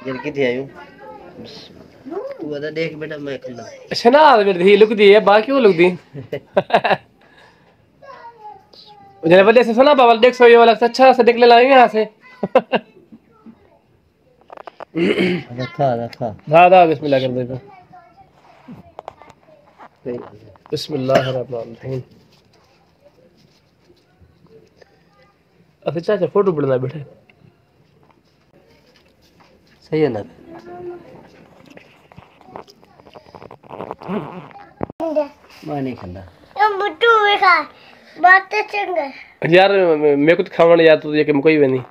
जल किथे आयो तू अदा देख बेटा मैं खन्ना अच्छा ना बेटा ही लुक दी है बाकी वो लुक दी जने बल्ले से सुना बाबा देख सो ये वाला अच्छा से निकले लाएंगे यहाँ से रखा रखा दादा बिस्मिल्लाह कर दे बिस्मिल्लाहिर्रहमानिर्रहीम अच्छा चाचा फोटो बढ़ना बेटा सही है ना मैं नहीं खंदा मुट्टू भी खा बात चंगा यार मैं कुछ खावन यार तू ये कि कोई भी नहीं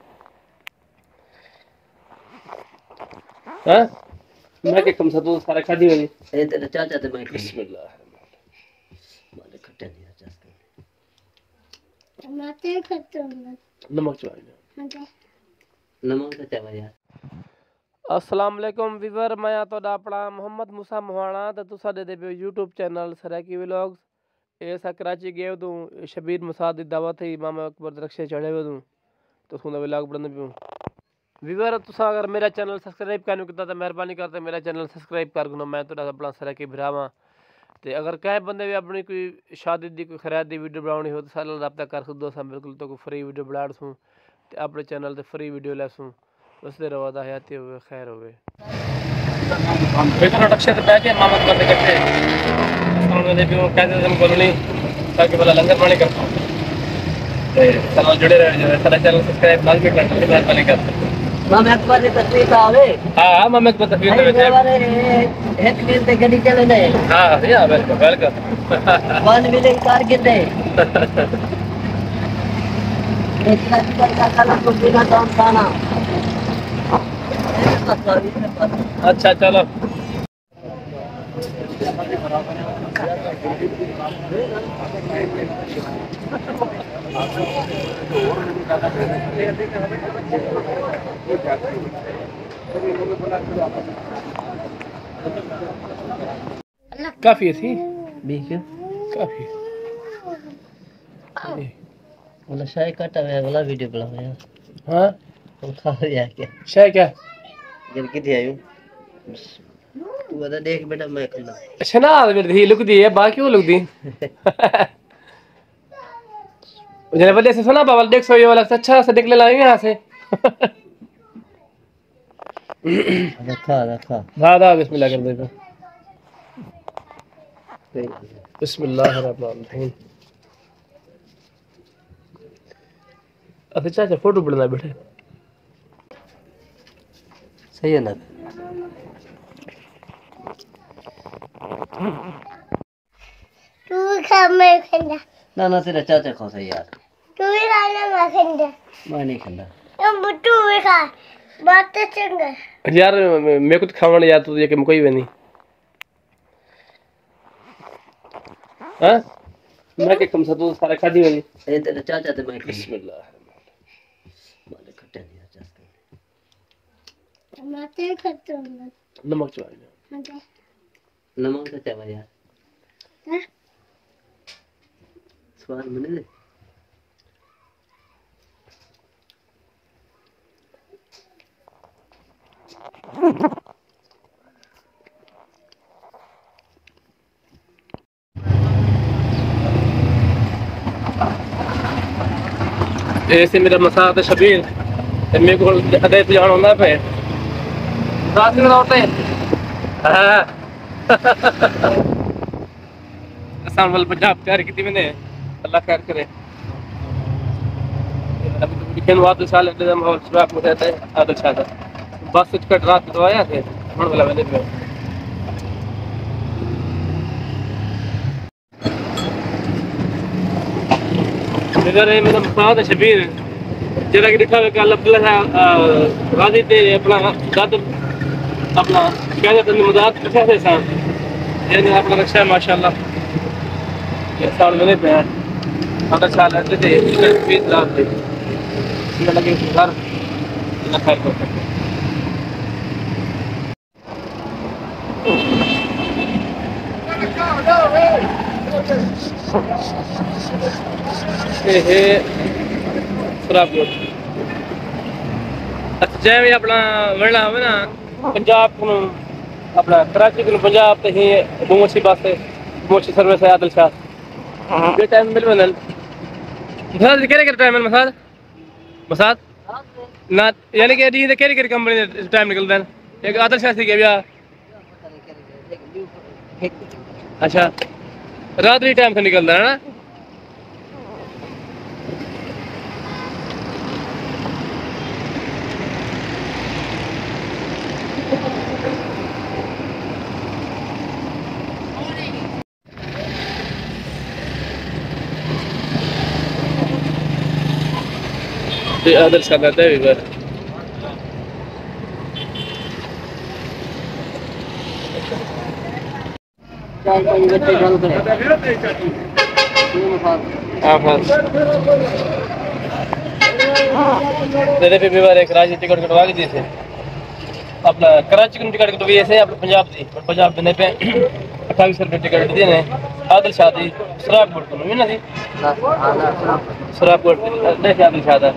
हां मैं के कम सा तू सारा खादी वाली ए तेरा चाचा ते मैं बिस्मिल्लाह माले खट्टे नहीं चाचा टमाटर खत्म नमक चवाई नमक तो चावा यार अस्सलाम वालेकुम वीवर मैं ਤੁਹਾਡਾ ਆਪਣਾ ਮੁਹੰਮਦ मूसा मोहाना ਤੇ ਤੁਸੀਂ ਸਾਡੇ पे YouTube चैनल सराकी व्लॉग्स ऐसा कराची गए तो शबीर मसाद की दावत है इमाम अकबर दरख्शे चढ़े हुए तो सुना व्लॉग बनने पे वीवर तुसा अगर मेरा चैनल सब्सक्राइब करने किया तो मेहरबानी करते मेरा चैनल सब्सक्राइब कर गुना मैं तो अपना सराकी भरावा तो अगर कई बंदे भी अपनी कोई शादी की कोई खैरात की वीडियो बनानी हो तो सारे रब्ता कर सकते हो बिल्कुल तो कोई फ्री वीडियो बना सूँ तो अपने चैनल से फ्री वीडियो लैसूँ उससे रवादा हयाती हुए खैर हुए रक्षा तो बैठे मामद करते करते भी वो कहते हम बोलनी ताकि भला लंगर पानी कर चैनल जुड़े रहे सारा चैनल सब्सक्राइब लाजमी करना मेहरबानी करते मामे अकबर की तस्वीर आवे हां मामे अकबर तस्वीर में एक मिनट ते गड्डी चले ने हां या वेलकम वेलकम वन मिले कार किते एक लाख का काला को बिना काम खाना अच्छा चलो काफी थी बीक काफी वाला शाय काटा हुआ वाला वीडियो बनाया हां वो खा गया क्या शाय क्या जल किथे आयो तू अदा देख बेटा मैं खन्ना अच्छा ना बेटा ही लुक दी है बाकी वो लुक दी जने बल्ले से सुना बाबा देख सो ये वाला अच्छा से निकले लाएंगे यहाँ से रखा रखा दादा बिस्मिल्लाह कर दे बिस्मिल्लाहिर्रहमानिर्रहीम अच्छा चाचा फोटो बढ़ना बेटा सही है ना तू खा मैं खंदा ना तेरा चाचा खा सही यार तू भी खाना मैं खंदा मैं नहीं खंदा मुट्टू भी खा बात चंगा यार मैं कुछ खावन यार तू ये कि कोई भी नहीं हां मैं के कम सा तू सारा खादी वाली ए तेरा चाचा ते मैं बिस्मिल्लाह माले खट्टे नहीं चाचा टमाटर खत्म नमक चवाई नमक तो चावा यार स्वाद बने दे ऐसे मेरा मसाद शबीर मेरे को अदे जान होना पे रात में लौटते हां असां वाल पंजाब तैयार की मैंने अल्लाह खैर करे अभी तो वीकेंड बाद साल दे माहौल शराब हो रहता है आदत छाता बस कुछ कट रात तो आया थे मन वाला मैंने पे इधर है मेरा मसाद शबीर जरा कि दिखा कल अब्दुल्ला गाजी ते अपना दाद अपना क्या कहते हैं मदद कैसे सा यानी अपना रक्षा है माशाल्लाह ये साल मैंने पे अगर साल रहते थे 20 लाख थे ये लगे घर ना खैर करते अच्छा जैसे अपना वरना हो ना पंजाब को अपना कराची को पंजाब ते ही मोची बस मोची सर्विस है आदिल शाह ये टाइम मिल वनल मसाद केरे टाइम मसाद मसाद ना यानी कि डी दे केरे कंपनी टाइम निकलदा है एक आदिल शाह थी गया अच्छा रात भी टाइम से निकलदा है ना आदिल शाह का है वीवर तेरे पे वीवर एक कराची टिकट कटवा के दी थे अपना कराची की टिकट कटवाई ऐसे अपने पंजाब दी पंजाब देने पे 28 रुपए टिकट दी ने आदिल शाह दी सराबकोट को नहीं ना दी सराबकोट देख आदिल शाह दा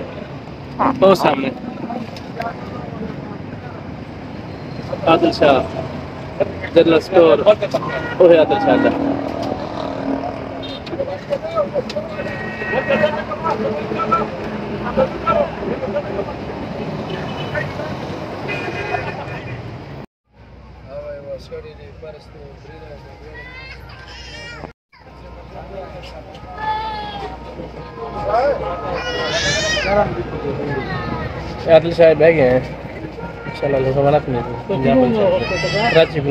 तो सामने आदिल शाह जनरल स्टोर वो है आदिल शाह दा आदिल शाह बह गए हैं इंशाल्लाह लोग हमारा अपने कराची को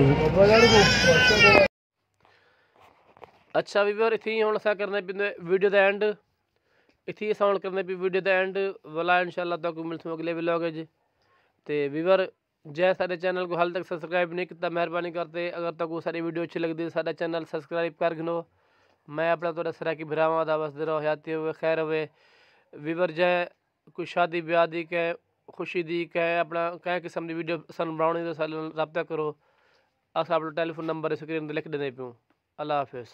अच्छा वीवर इत्थै हुण असां करने पे वीडियो दा एंड इत्थै असां हुण करने पे वीडियो दा एंड वाला इंशाल्लाह तक मिलसूं अगले व्लॉग च ते वीवर जै साडे चैनल को हाल तक सब्सक्राइब नहीं किया मेहरबानी करते अगर तक सारी वीडियो अच्छी लगती है साडा चैनल सब्सक्राइब कर गिनो मैं अपना थोड़ा सराकी भरावां दा बसदे रहो हयाती हुए खैर हुए वीवर जै कोई शादी ब्याह दी कै खुशी दी कै अपना कै किस्म की वीडियो सन बनानी तो सारे रब्ता करो अस अपना टेलीफोन नंबर स्क्रीन पर लिख देने प्यूं अल्लाह हाफिज़।